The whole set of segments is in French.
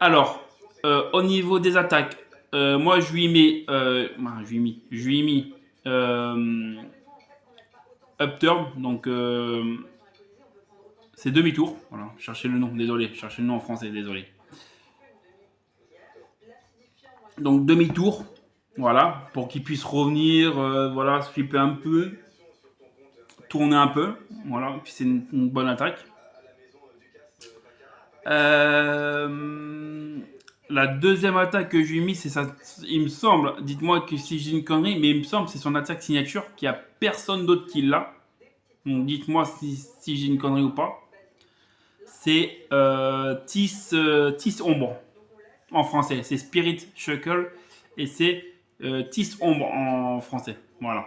Alors, au niveau des attaques, moi je lui mets, je lui ai mis upturn, donc c'est demi-tour. Voilà, cherchez le nom, désolé, cherchez le nom en français, désolé. Donc demi-tour, voilà, pour qu'il puisse revenir, voilà, flipper un peu, tourner un peu, voilà, puis c'est une bonne attaque. La deuxième attaque que je lui ai mis, c'est ça. Il me semble, dites-moi que si j'ai une connerie, mais il me semble que c'est son attaque signature, qu'il n'y a personne d'autre qui l'a. Donc dites-moi si j'ai une connerie ou pas. C'est Tis Ombre en français. C'est Spirit Shuckle et c'est Tis Ombre en français. Voilà.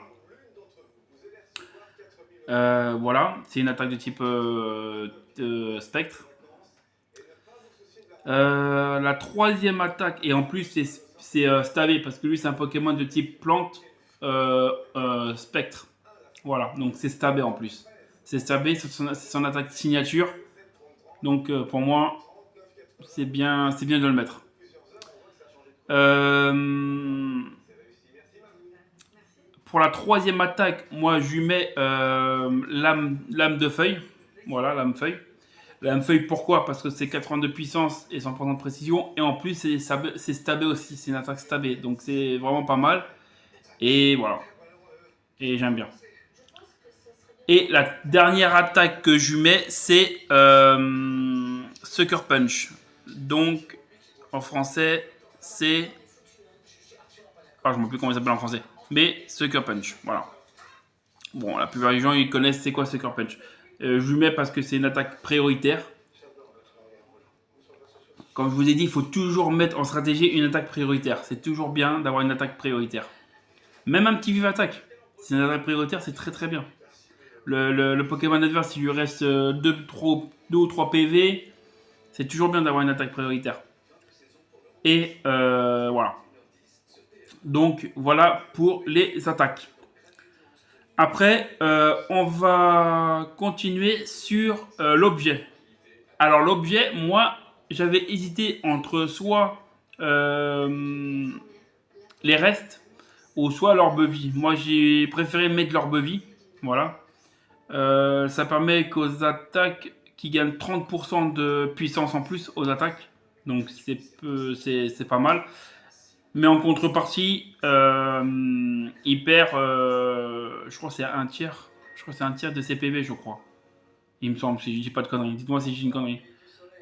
Voilà, c'est une attaque de type spectre. La troisième attaque, et en plus c'est stabé parce que lui c'est un Pokémon de type plante spectre. Voilà, donc c'est stabé en plus. C'est stabé, c'est son attaque signature. Donc pour moi, c'est bien de le mettre. Euh, pour la troisième attaque, moi je lui mets lame de feuille. Voilà, lame feuille. Lame feuille, pourquoi? Parce que c'est 82 puissance et 100% de précision. Et en plus, c'est stabé aussi. C'est une attaque stabée. Donc c'est vraiment pas mal. Et voilà. Et j'aime bien. Et la dernière attaque que je lui mets, c'est Sucker Punch. Donc, en français, c'est. Ah, je ne sais plus comment il s'appelle en français. Mais Sucker Punch. Voilà. Bon, la plupart des gens, ils connaissent c'est quoi Sucker Punch. Je lui mets parce que c'est une attaque prioritaire. Comme je vous ai dit, il faut toujours mettre en stratégie une attaque prioritaire. C'est toujours bien d'avoir une attaque prioritaire. Même un petit vive attaque. C'est une attaque prioritaire, c'est très très bien. Le Pokémon adverse, il lui reste 2 ou 3 PV. C'est toujours bien d'avoir une attaque prioritaire. Et voilà. Donc voilà pour les attaques. Après, on va continuer sur l'objet. Alors l'objet, moi, j'avais hésité entre soit les restes ou soit l'orbe-vie. Moi, j'ai préféré mettre l'orbe-vie. Voilà. Ça permet qu'aux attaques qui gagnent 30% de puissance en plus aux attaques. Donc c'est pas mal. Mais en contrepartie, il perd, je crois que c'est un tiers. Je crois que c'est un tiers de ses PV, je crois. Il me semble, si je dis pas de conneries. Dites-moi si j'ai une connerie.